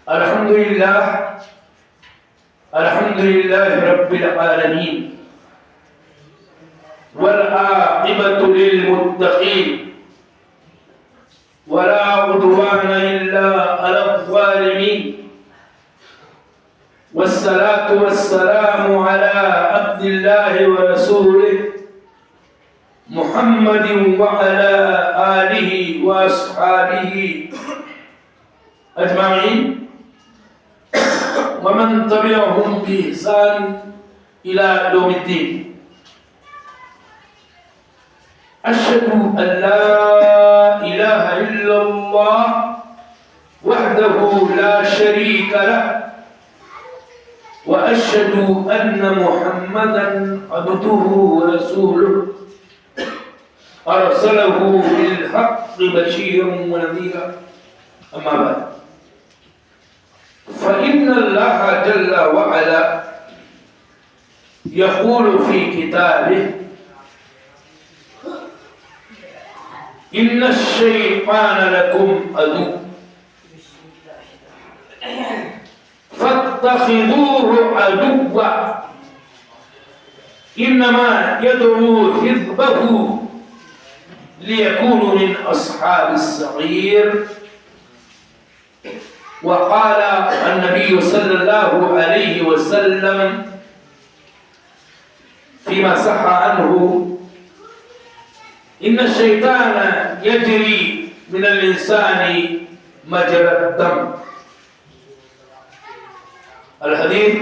الحمد لله رب العالمين والعاقبة للمتقين ولا عدوان إلا على الظالمين والصلاة والسلام على عبد الله ورسوله محمد وعلى آله وأصحابه أجمعين ومن تبعهم بإحسان إلى يوم الدين. أشهد أن لا إله إلا الله وحده لا شريك له وأشهد أن محمدا عبده ورسوله أرسله بالحق بشيرا ونذيرا. أما بعد، فإن الله جل وعلا يقول في كتابه: إن الشيطان لكم عدو فاتخذوه عدوا إنما يدعو حزبه ليكونوا من أصحاب السعير. وقال النبي صلى الله عليه وسلم فيما صح عنه: إن الشيطان يجري من الإنسان مجرى الدم. الحديث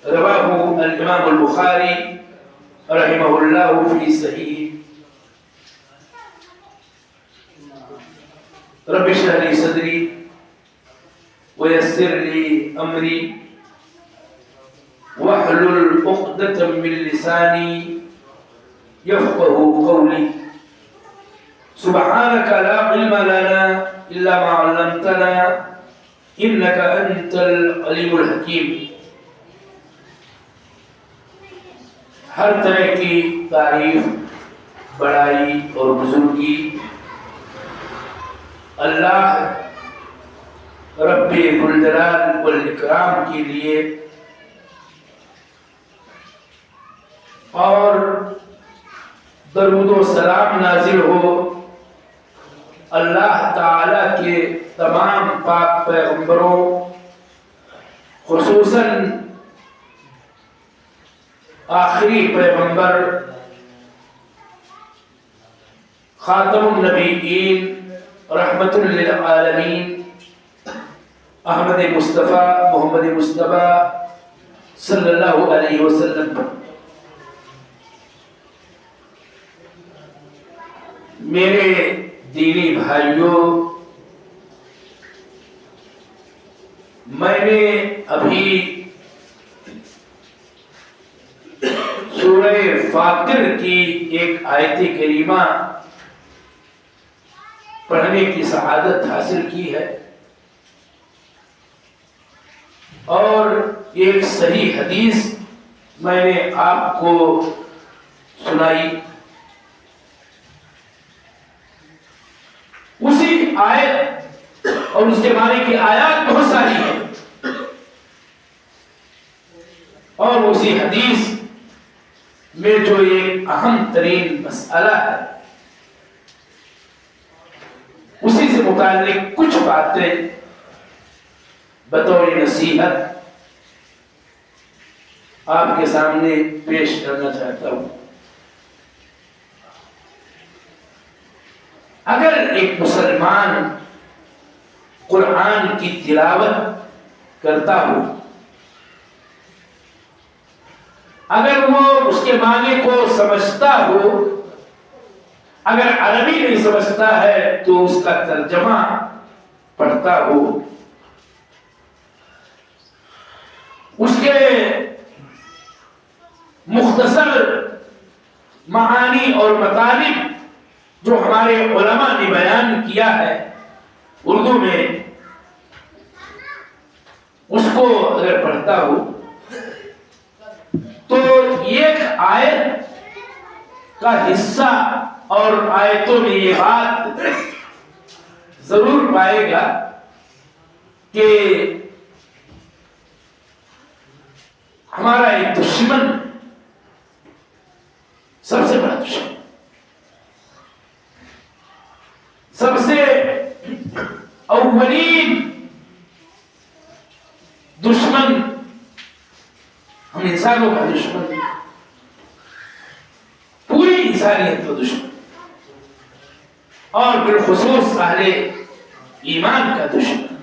رواه الإمام البخاري رحمه الله في صحيح. رب اشرح لي صدري ويسر لي أمري واحلل عقدة من لساني يفقهوا قولي. سبحانك لا علم لنا إلا ما علمتنا إنك أنت العليم الحكيم. ہر طرح کی تعریف، بڑائی اور بزرگی اللہ رب ذوالجلال والاکرام کے لیے، اور درود و سلام نازل ہو اللہ تعالی کے تمام پاک پیغمبروں، خصوصاً آخری پیغمبر خاتم النبیین رحمت للعالمین احمد مصطفیٰ محمد مصطفیٰ صلی اللہ علیہ وسلم پر. میرے دینی بھائیوں، میں نے ابھی سورہ فاطر کی ایک آیت کریمہ پڑھنے کی سعادت حاصل کی ہے، اور ایک صحیح حدیث میں نے آپ کو سنائی. اسی آیت اور اس کے معنی کی آیات بہت ساری ہیں، اور اسی حدیث میں جو ایک اہم ترین مسئلہ ہے، اسی سے متعلق کچھ باتیں بطور نصیحت آپ کے سامنے پیش کرنا چاہتا ہوں. اگر ایک مسلمان قرآن کی تلاوت کرتا ہو، اگر وہ اس کے معنی کو سمجھتا ہو، اگر عربی نہیں سمجھتا ہے تو اس کا ترجمہ پڑھتا ہو، اس کے مختصر معانی اور مطالب جو ہمارے علماء نے بیان کیا ہے اردو میں، اس کو اگر پڑھتا ہو تو ایک آیت کا حصہ اور آیتوں میں یہ بات ضرور پائے گا کہ ہمارا ایک دشمن، سب سے بڑا دشمن، سب سے اولین دشمن ہم انسانوں کا دشمن، پوری انسانیت کا دشمن، اور بالخصوص اہل ایمان کا دشمن،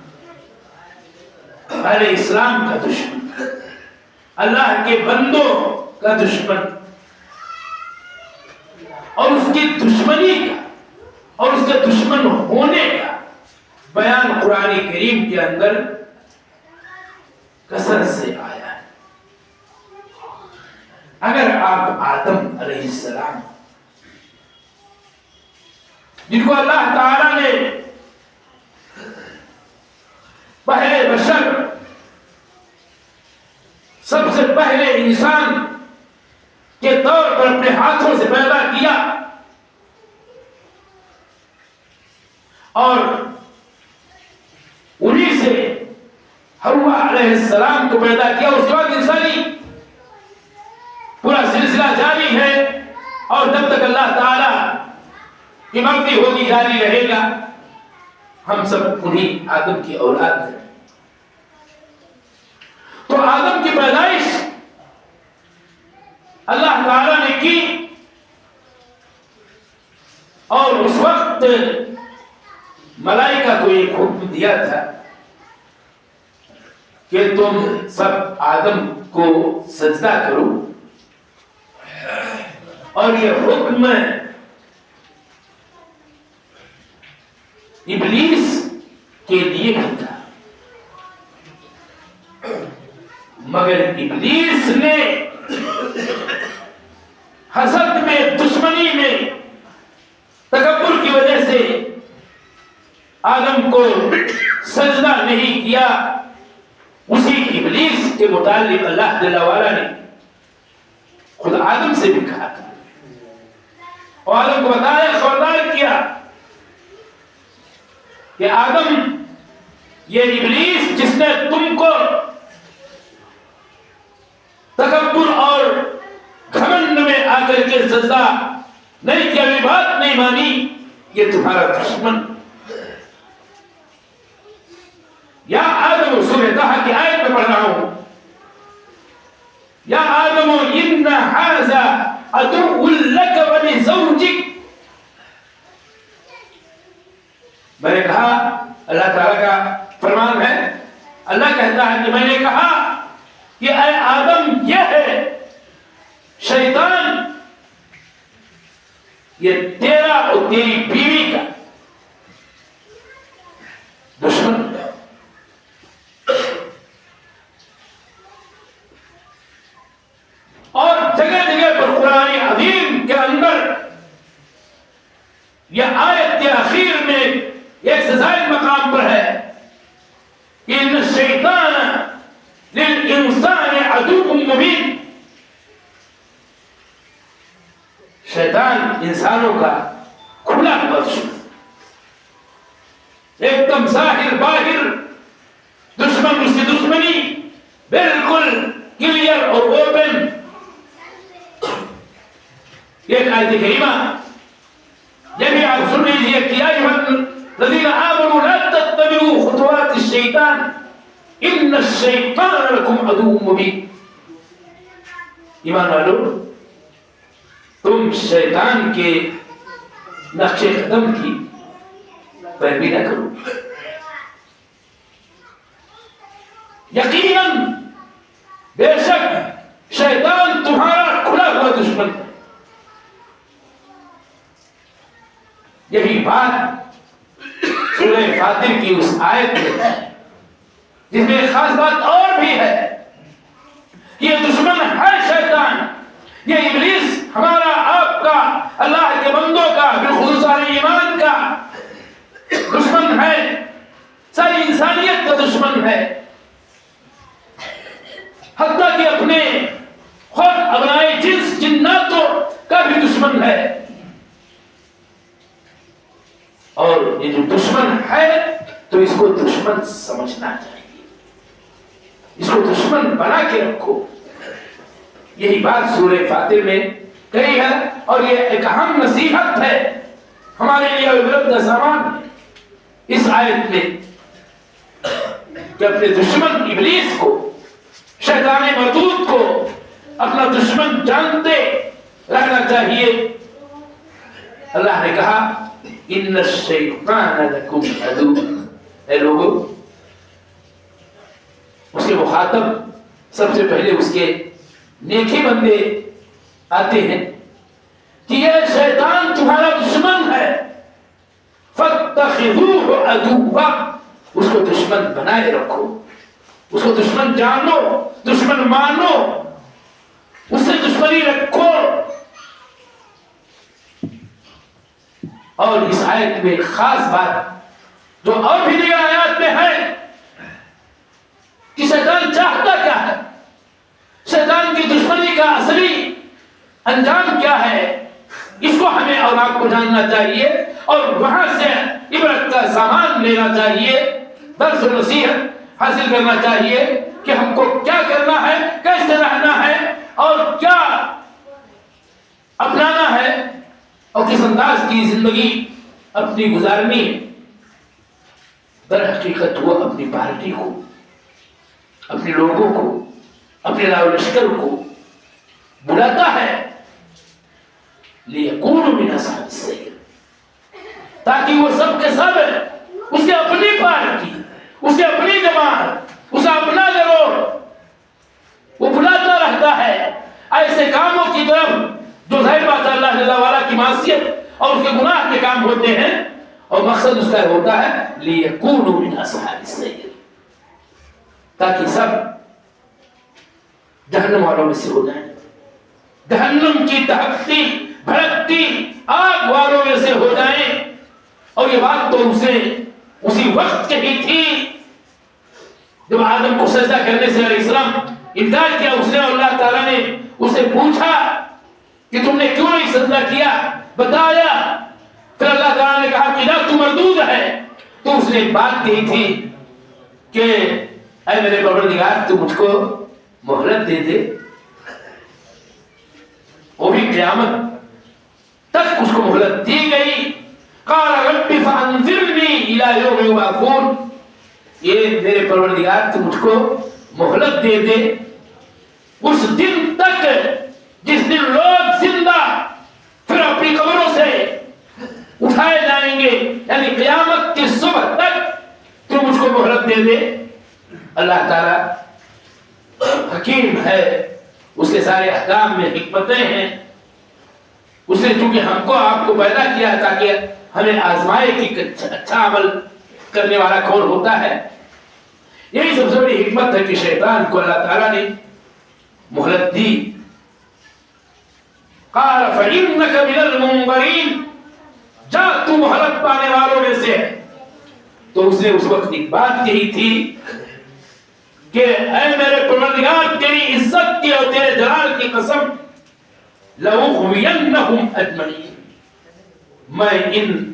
اہل اسلام کا دشمن، اللہ کے بندوں کا دشمن، اور اس کی دشمنی کا اور اس کے دشمن ہونے کا بیان قرآن کریم کے اندر کثرت سے آیا ہے۔ اگر آپ آدم علیہ السلام، جن کو اللہ تعالی نے پہلے بشر، سب سے پہلے انسان کے طور پر اپنے ہاتھوں سے پیدا کیا، اور انہی سے حوا علیہ السلام کو پیدا کیا، اس کے بعد انسانی پورا سلسلہ جاری ہے، اور جب تک اللہ تعالی کی مرضی ہوگی جاری رہے گا۔ ہم سب انہی آدم کی اولاد ہیں۔ تو آدم کی پیدائش اللہ تعالی نے کی، اور اس وقت ملائکہ کو ایک حکم دیا تھا کہ تم سب آدم کو سجدہ کرو، اور یہ حکم ابلیس کے لیے بھی تھا، مگر ابلیس نے حسد میں، دشمنی میں، تکبر کی وجہ سے آدم کو سجدہ نہیں کیا۔ اسی ابلیس کے متعلق اللہ جل وعلا نے خود آدم سے بھی کہا تھا، اور آدم کو بتایا، خبردار کیا کہ آدم، یہ ابلیس جس نے تم کو تکبر اور گھمنڈ میں آ کر کے سجدہ نہیں کیا، یہ بات نہیں مانی، یہ تمہارا دشمن۔ یا آدم، سورہ طہ کی آیت میں پڑھ رہا ہوں، یا آدم ان ھذا عدو لک ولزوجک۔ میں نے کہا، اللہ تعالیٰ کا فرمان ہے، اللہ کہتا ہے کہ میں نے کہا کہ اے آدم، یہ ہے شیطان، یہ تیرا اور تیری بیوی کا دشمن۔ اور جگہ جگہ پر قرآن عظیم کے اندر یہ آیت کے اخیر میں ایک سے زائد مقام پر ہے کہ ان الشیطان للانسان عدو مبین، شیطان انسانوں کا کھلا ہوا دشمن، ایک دم ظاہر باہر دشمن، اس کی دشمنی بالکل کلیئر اور اوپن۔ ایک آیت کریمہ یہ بھی آپ سن لیجیے کہ یا ایھا الذین آمنوا لا تتبعوا خطوات الشیطان ان الشیطان لکم عدو مبین۔ ایمان والو، تم شیطان کے نقش قدم کی پیروی نہ کرو، یقیناً بے شک شیطان تمہارا کھلا ہوا دشمن ہے۔ یہی بات سورہ فاطر کی اس آیت میں ہے، جس میں ایک خاص بات اور بھی ہے، یہ دشمن ہے شیطان، یہ ابلیس ہمارا، آپ کا، اللہ کے بندوں کا، بالخصوص اہل ایمان کا دشمن ہے، ساری انسانیت کا دشمن ہے، حتیٰ کہ اپنے خود ابنائے جنس جناتوں کا بھی دشمن ہے۔ اور یہ جو دشمن ہے تو اس کو دشمن سمجھنا چاہیے، اس کو دشمن بنا کے رکھو، یہی بات سورہ فاتر میں کہی ہے، اور یہ ایک اہم نصیحت ہے ہمارے لیے عبرت کا سامان ہے اس آیت میں، کہ اپنے دشمن ابلیس کو، شیطان مردود کو اپنا دشمن جانتے رہنا چاہیے۔ اللہ نے کہا ان الشیطان لکم عدو، اے لوگو، اس کے مخاطب سب سے پہلے اس کے نیکی بندے آتے ہیں کہ یہ شیطان تمہارا دشمن ہے، فاتخذوہ عدوا، اس کو دشمن بنائے رکھو، اس کو دشمن جانو، دشمن مانو، اس سے دشمنی رکھو۔ اور اس آیت میں خاص بات جو اور بھی دیگر آیات میں ہے کہ شیطان چاہتا کیا ہے، شیطان کی دشمنی کا اصلی انجام کیا ہے، اس کو ہمیں اور آپ کو جاننا چاہیے، اور وہاں سے عبرت کا سامان لینا چاہیے، درس و نصیحت حاصل کرنا چاہیے کہ ہم کو کیا کرنا ہے، کیسے رہنا ہے، اور کیا اپنانا ہے، اور کس انداز کی زندگی اپنی گزارنی ہے۔ در حقیقت وہ اپنی پارٹی کو، اپنے لوگوں کو، اپنے لاؤ لشکر کو بلاتا ہے لِيَكُونُوا مِنْ أَصْحَابِ السَّعِيرِ، تاکہ وہ سب کے سب اس کے اپنی پارٹی، اس کے اپنی جماعت، اس کا اپنا گروہ، وہ بلاتا رہتا ہے ایسے کاموں کی طرف جو ظاہر بات اللہ جل وعلا کی معصیت اور اس کے گناہ کے کام ہوتے ہیں، اور مقصد اس کا ہوتا ہے لِيَكُونُوا مِنْ أَصْحَابِ السَّعِيرِ، تاکہ سب جہنم والوں میں سے ہو جائیں، جہنم کی تہکتی بھڑکتی آگ والوں میں سے ہو جائیں۔ اور یہ بات تو اسے اسی وقت کہی تھی جب آدم کو سجدہ کرنے سے علیہ السلام انکار کیا اس نے، اور اللہ تعالیٰ نے اسے پوچھا کہ تم نے کیوں نہیں سجدہ کیا، بتایا، پھر اللہ تعالیٰ نے کہا کہ لا تو مردود ہے، تو اس نے ایک بات کہی تھی کہ اے میرے پروردگار تو مجھ کو مہلت دے دے، وہ بھی قیامت تک اس کو مہلت دی گئی۔ قال رب فانظرنی الی یوم یبعثون، یہ میرے پروردگار تو مجھ کو مہلت دے دے اس دن تک جس دن لوگ زندہ پھر اپنی قبروں سے اٹھائے جائیں گے، یعنی قیامت کی صبح تک تو مجھ کو مہلت دے دے۔ اللہ تعالی حکیم ہے، اس کے سارے احکام میں حکمتیں ہیں، اس نے چونکہ ہم کو آپ کو پیدا کیا تاکہ ہمیں آزمائے کہ اچھا عمل کرنے والا کون ہوتا ہے۔ یہی سب سے بڑی حکمت ہے کہ شیطان کو اللہ تعالیٰ نے مہلت دی۔ قال فإنك من المنظرین، جا تو مہلت پانے والوں میں سے ہے۔ تو اس نے اس وقت ایک بات کہی تھی کہ اے میرے پروردگار تیری عزت کی اور تیرے جلال کی قسم، لَأُغْوِيَنَّهُمْ أَجْمَعِينَ، میں ان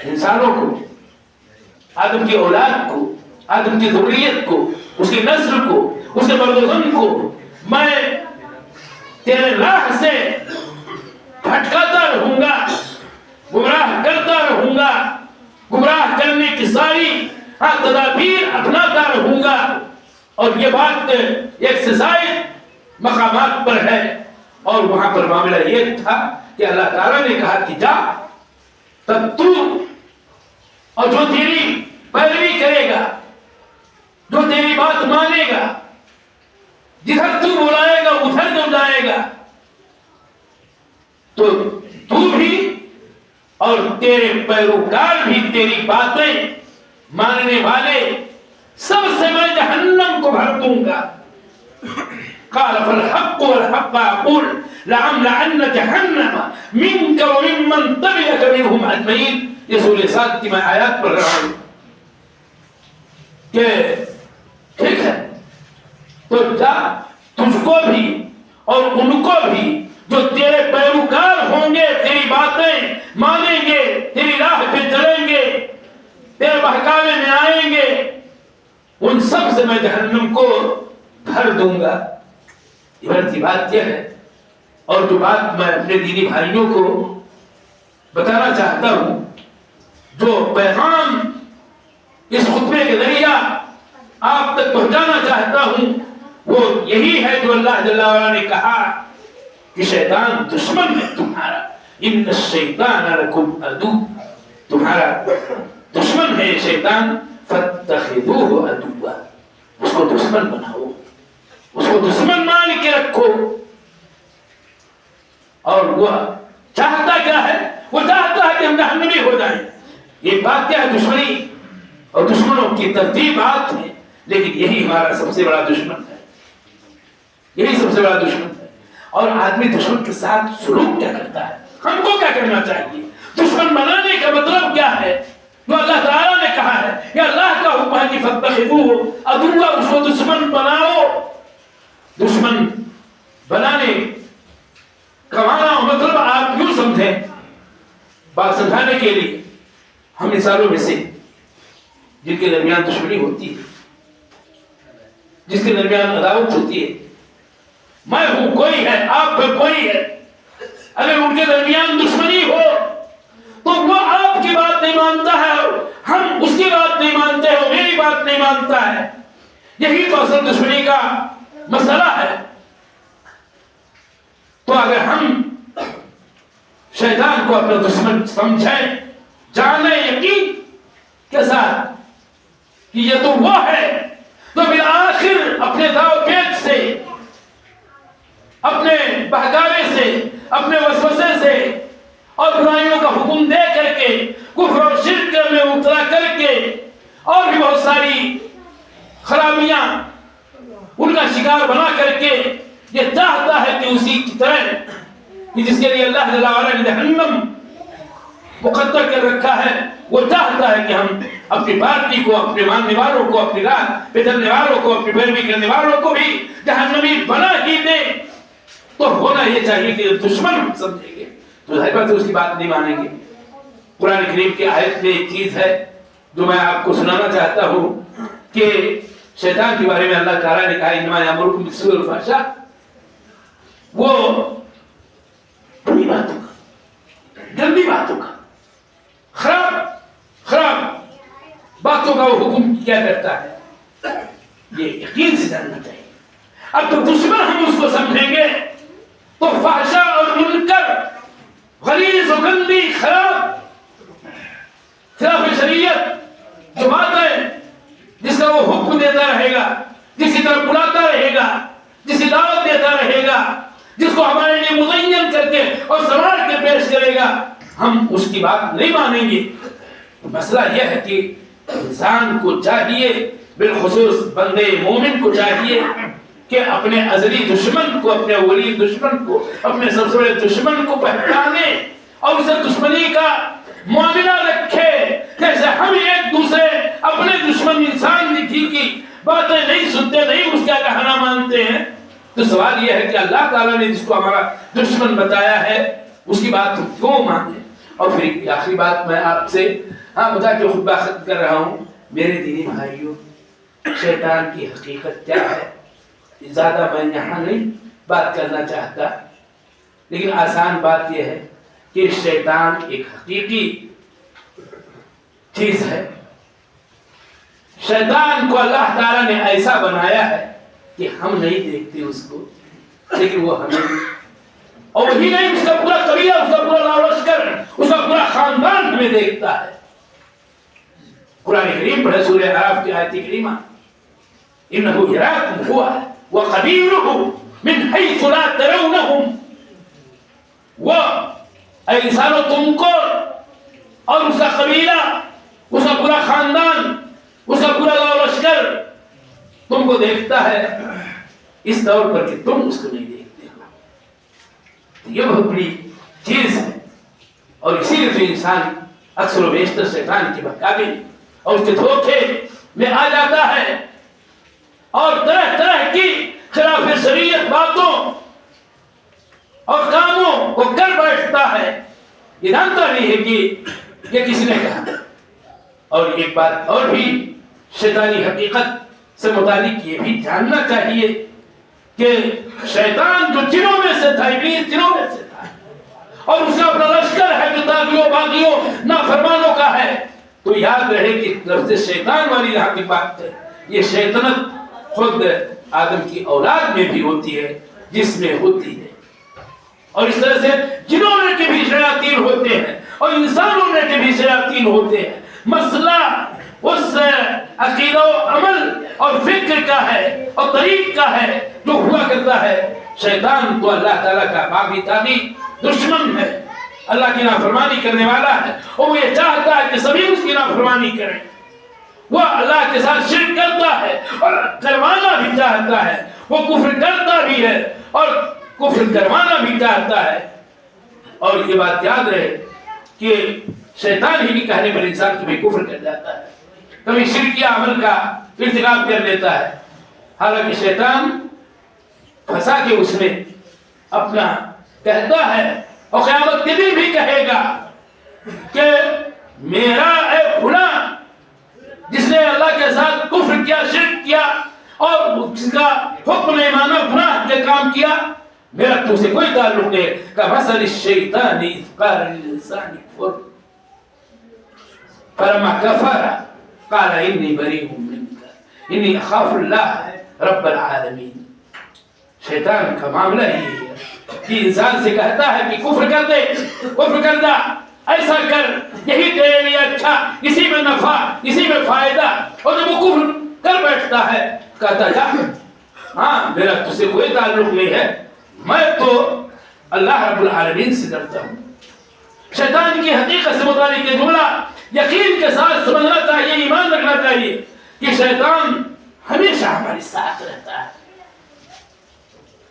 انسانوں کو، آدم کی اولاد کو، آدم کی ذریت کو، اس کی نسل کو، اس کے مرد و زن کو میں تیرے راہ سے بھٹکاتا رہوں گا، گمراہ کرتا رہوں گا، گمراہ کرنے کی ساری تدابیر اپناتا رہوں گا۔ اور یہ بات ایک سے زائد مقامات پر ہے، اور وہاں پر معاملہ یہ تھا کہ اللہ تعالیٰ نے کہا کہ جا، تب تو اور جو تیری پیروی کرے گا، جو تیری بات مانے گا، جدھر تو بلائے گا ادھر تو جائے گا، تو تو بھی اور تیرے پیروکار بھی تیری باتیں ماننے والے سب سے میں جہنم کو بھر دوں گا۔ قال فالحق والحق اقول لعملأن جہنم منك وممن تبعك منهم اجمعین۔ یہ سورہ 7 کی میں آیات پڑھ رہا ہوں کہ ٹھیک ہے تو جا، تجھ کو بھی اور ان کو بھی جو تیرے پیروکار ہوں گے، تیری باتیں مانیں گے، تیری راہ پہ چلیں گے، تیرے بہکاوے میں آئیں گے، ان سب سے میں جہنم کو بھر دوں گا۔ عبرت کی بات یہ ہے، اور جو بات میں اپنے دینی بھائیوں کو بتانا چاہتا ہوں، جو پیغام اس خطبے کے ذریعہ آپ تک پہنچانا چاہتا ہوں، وہ یہی ہے جو اللہ جل وعلا نے کہا کہ شیطان دشمن ہے تمہارا، ان الشیطان لکم عدو، تمہارا دشمن ہے شیطان، فاتخذوہ عدوا، اس کو دشمن بناؤ، اس کو دشمن مان کے رکھو۔ اور وہ چاہتا کیا ہے؟ وہ چاہتا ہے کہ ہم جہنمی ہو جائیں۔ یہ بات کیا ہے؟ دشمنی اور دشمنوں کی ترتیبات ہیں، لیکن یہی ہمارا سب سے بڑا دشمن ہے، یہی سب سے بڑا دشمن ہے۔ اور آدمی دشمن کے ساتھ سلوک کیا کرتا ہے؟ ہم کو کیا کرنا چاہیے؟ دشمن بنانے کا مطلب کیا ہے؟ جو اللہ تعالیٰ نے کہا ہے، یا اللہ کا حکم ہے کہ فاتخذوہ عدوا، اس کو دشمن بناؤ۔ دشمن بنانے کا معنی مطلب آپ یوں سمجھیں، بات سمجھانے کے لیے ہم مثالوں میں سے جن کے درمیان دشمنی ہوتی ہے، جس کے درمیان عداوت ہوتی ہے، میں ہوں کوئی ہے، آپ پہ کوئی ہے، اگر ان کے درمیان دشمنی ہو تو وہ آپ کی بات نہیں مانتا ہے، ہم اس کی بات نہیں مانتے ہیں، میری بات نہیں مانتا ہے، یہی تو اصل دشمنی کا مسئلہ ہے۔ تو اگر ہم شیطان کو اپنا دشمن سمجھیں، جانیں یقین کے ساتھ کہ یہ تو وہ ہے، تو بالآخر اپنے داؤ پیچ سے، اپنے بہکاوے سے، اپنے وسوسے سے اور برائیوں کا حکم دے کر کے، کفر اور شرک میں اترا کر کے، اور بھی بہت ساری خرابیاں ان کا شکار بنا کر کے یہ چاہتا ہے کہ اسی کی طرح کہ جس کے لیے اللہ جل وعلا نے جہنم مقدر کر رکھا ہے، وہ چاہتا ہے کہ ہم اپنی پارٹی کو، اپنے ماننے والوں کو، اپنی راہ پہ چلنے والوں کو، اپنی پیروی کرنے والوں کو بھی جہنمی بنا ہی دیں۔ تو ہونا یہ چاہیے کہ دشمن ہم سمجھیں گے تو ظاہر بات ہے اس کی بات نہیں مانیں گے۔ قرآن کریم کی آیت میں ایک چیز ہے جو میں آپ کو سنانا چاہتا ہوں کہ شیطان کے بارے میں اللہ تعالیٰ نے کہا انما یامرکم بالسوء والفحشاء، وہ بری باتوں کا، گندی باتوں کا، خراب باتوں کا وہ حکم کیا کرتا ہے، یہ یقین سے جاننا چاہیے۔ اب تو دشمن ہم اس کو سمجھیں گے تو فحشاء اور منکر، غلیظ و گندی، خلاف شریعت جو باتیں، جس کا وہ حکم دیتا رہے گا، جس کی طرف بلاتا رہے گا، جس کی دعوت دیتا رہے گا، جس کو ہمارے لیے مزین کر کے اور سنوار کے پیش کرے گا، ہم اس کی بات نہیں مانیں گے۔ مسئلہ یہ ہے کہ انسان کو چاہیے، بالخصوص بندے مومن کو چاہیے کہ اپنے ازلی دشمن کو، اپنے اولی دشمن کو، اپنے سب سے بڑے دشمن کو پہچانے اور اسے دشمنی کا معاملہ رکھے، جیسے ہم ایک دوسرے اپنے دشمن انسان کی باتیں نہیں سنتے، نہیں اس کا کہنا مانتے ہیں۔ تو سوال یہ ہے کہ اللہ تعالیٰ نے جس کو ہمارا دشمن بتایا ہے اس کی بات کیوں مانیں؟ اور پھر آخری بات میں آپ سے بتا کے خطبہ ختم کر رہا ہوں، میرے دینی بھائیوں، شیطان کی حقیقت کیا ہے؟ زیادہ میں یہاں نہیں بات کرنا چاہتا، لیکن آسان بات یہ ہے کہ شیطان ایک حقیقی چیز ہے۔ شیطان کو اللہ تعالیٰ نے ایسا بنایا ہے کہ ہم نہیں دیکھتے اس کو، لیکن وہ ہمیں، اور وہی نہیں، اس کا پورا قبیلہ، اس کا پورا لشکر، اس کا پورا خاندان ہمیں دیکھتا ہے۔ قرآن کریم پڑھے سورہ اعراف کی آیت کریمہ، انه یراکم هو وقبیلہ من حیث لا ترونہم، وہ اے انسانوں تم کو اور اس کا قبیلہ، اس کا پورا خاندان، اس کا پورا لشکر تم کو دیکھتا ہے اس طور پر کہ تم اس کو نہیں دیکھتے ہو۔ یہ بہت بڑی چیز ہے، اور اسی لیے تو انسان اکثر و بیشتر شیطان کی بہکاوی اور اس کے دھوکے میں آ جاتا ہے اور طرح طرح کی خلاف شریعت باتوں اور کاموں کو کر بیٹھتا ہے، یہ جانتا نہیں ہے کہ یہ کسی نے کہا۔ اور ایک بات اور بھی شیطانی حقیقت سے متعلق یہ بھی جاننا چاہیے کہ شیطان جو جنوں میں سے تھا، ابلیس جنوں میں سے تھا، اور اس کا اپنا لشکر ہے جو تاغیوں باغیوں نافرمانوں کا ہے، تو یاد رہے کہ لفظ شیطان والی یہاں کی بات ہے، یہ شیطنت خود آدم کی اولاد میں بھی ہوتی ہے، جس میں ہوتی ہے، اور اس طرح سے جنوں میں کے بھی شیاطین ہوتے ہیں اور انسانوں میں کے بھی شیاطین ہوتے ہیں۔ مسئلہ اس عقیدہ و عمل اور فکر کا ہے اور طریق کا ہے جو ہوا کرتا ہے۔ شیطان تو اللہ تعالیٰ کا باغی تابی دشمن ہے، اللہ کی نافرمانی کرنے والا ہے، اور وہ یہ چاہتا ہے کہ سبھی اس کی نافرمانی کریں۔ وہ اللہ کے ساتھ شرک کرتا ہے اور کروانا بھی چاہتا ہے، وہ کفر کرتا بھی ہے اور کفر کروانا بھی چاہتا ہے۔ اور یہ بات یاد رہے کہ شیطان ہی بھی کہنے پر انسان کبھی کفر کر جاتا ہے، کبھی شرکیہ عمل کا ارتکاب کر لیتا ہے، حالانکہ شیطان پھنسا کے اس میں اپنا کہتا ہے، اور قیامت کے دن بھی کہے گا کہ میرا اے فلاں جس نے اللہ کے ساتھ کفر کیا، شرک کیا اور اس کا حکم نہیں مانا، گناہ کے کام کیا، میرا تو سے کوئی تعلق نہیں۔ کمثل الشیطان اذ قال للانسان کفر فلما کفر قال انی بریء منک انی اخاف اللہ رب العالمین۔ شیطان کا معاملہ ہی ہے کہ انسان سے کہتا ہے کہ کفر کر دے، کفر کر دا، ایسا کر، یہی تیرے لیے اچھا، اسی میں نفع، اسی میں فائدہ، اور جب وہ کفر کر بیٹھتا ہے کہتا جا ہاں میرا تجھ سے کوئی تعلق نہیں ہے، میں تو اللہ رب العالمین سے ڈرتا ہوں۔ شیطان کی حقیقت سے متعلق یہ جملہ یقین کے ساتھ سمجھنا چاہیے، ایمان رکھنا چاہیے کہ شیطان ہمیشہ ہمارے ساتھ رہتا ہے،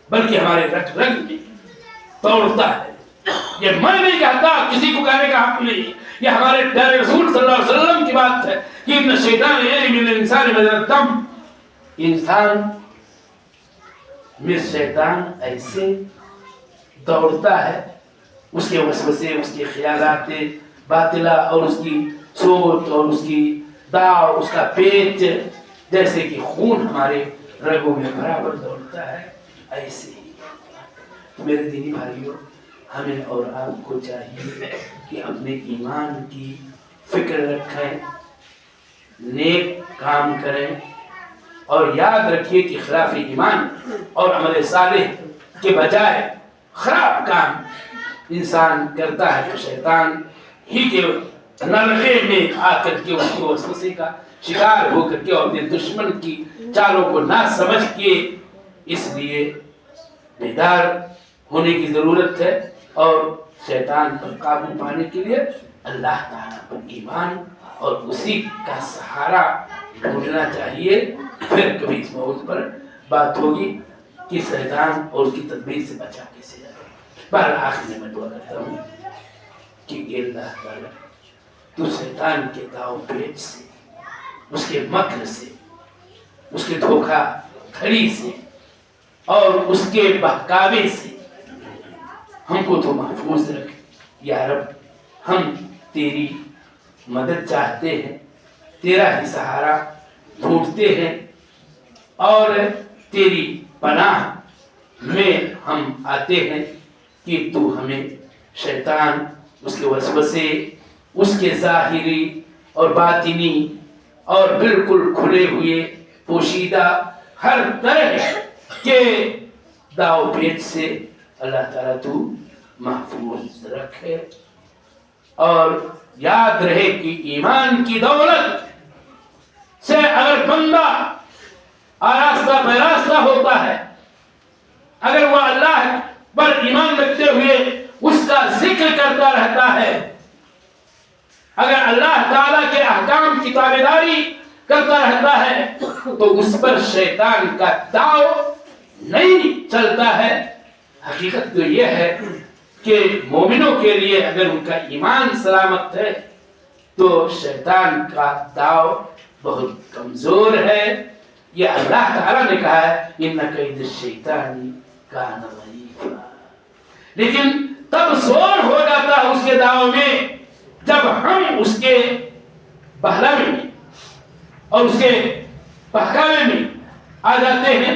بلکہ ہمارے رگ رگ میں دوڑتا ہے۔ یہ میں نہیں کہتا، کسی کو کہنے کا حق نہیں، یہ ہمارے پیارے رسول صلی اللہ علیہ وسلم کی بات ہے کہ ان الشیطان یجری من الانسان مجرى الدم۔ انسان میں شیطان ایسے دوڑتا ہے، اس کے وسوسے، اس کے خیالات باطلہ اور اس کی سوچ اور اس کی داؤ، اس کا پیچ جیسے کہ خون ہمارے رگوں میں برابر دوڑتا ہے، ایسے ہی میرے دینی بھائیوں ہمیں اور آپ کو چاہیے کہ اپنے ایمان کی فکر رکھیں، نیک کام کریں، اور یاد رکھیے کہ خلاف ایمان اور عمل صالح کے بجائے خراب کام انسان کرتا ہے تو شیطان ہی کے نلغے میں آ کر کے اس کو وسوسے کا شکار ہو کر کے اور اپنے دشمن کی چالوں کو نہ سمجھ کے، اس لیے بیدار ہونے کی ضرورت ہے، اور شیطان پر قابو پانے کے لیے اللہ تعالیٰ پر ایمان اور اسی کا سہارا ڈھونڈنا چاہیے۔ پھر کبھی اس موضوع پر بات ہوگی کہ شیطان اور اس کی تدبیر سے بچا کیسے جائے۔ بہر آخر میں دعا کرتا ہوں کہ اے اللہ تعالیٰ تو شیطان کے داؤ پیچ سے، اس کے مکر سے، اس کے دھوکہ دھڑی سے اور اس کے بہکاوے سے ہم کو تو محفوظ رکھ یا رب۔ ہم تیری مدد چاہتے ہیں، تیرا ہی سہارا ڈھونڈتے ہیں، اور تیری پناہ میں ہم آتے ہیں کہ تو ہمیں شیطان، اس کے وسوسے، اس کے ظاہری اور باطنی اور بالکل کھلے ہوئے پوشیدہ ہر طرح کے داؤ پیچ سے اللہ تعالیٰ تو محفوظ رکھے۔ اور یاد رہے کہ ایمان کی دولت سے اگر بندہ آراستہ پیراستہ ہوتا ہے، اگر وہ اللہ پر ایمان رکھتے ہوئے اس کا ذکر کرتا رہتا ہے، اگر اللہ تعالیٰ کے احکام کی تابعداری کرتا رہتا ہے، تو اس پر شیطان کا داؤ نہیں چلتا ہے۔ حقیقت تو یہ ہے کہ مومنوں کے لیے اگر ان کا ایمان سلامت ہے تو شیطان کا داؤ بہت کمزور ہے۔ یہ اللہ تعالیٰ نے کہا ہے اِنَّ کَیْدَ الشَّیْطَانِ کَانَ ضَعِیفًا، لیکن تب زور ہو جاتا ہے اس کے داؤ میں جب ہم اس کے بہلاوے میں اور اس کے بہکاوے میں آ جاتے ہیں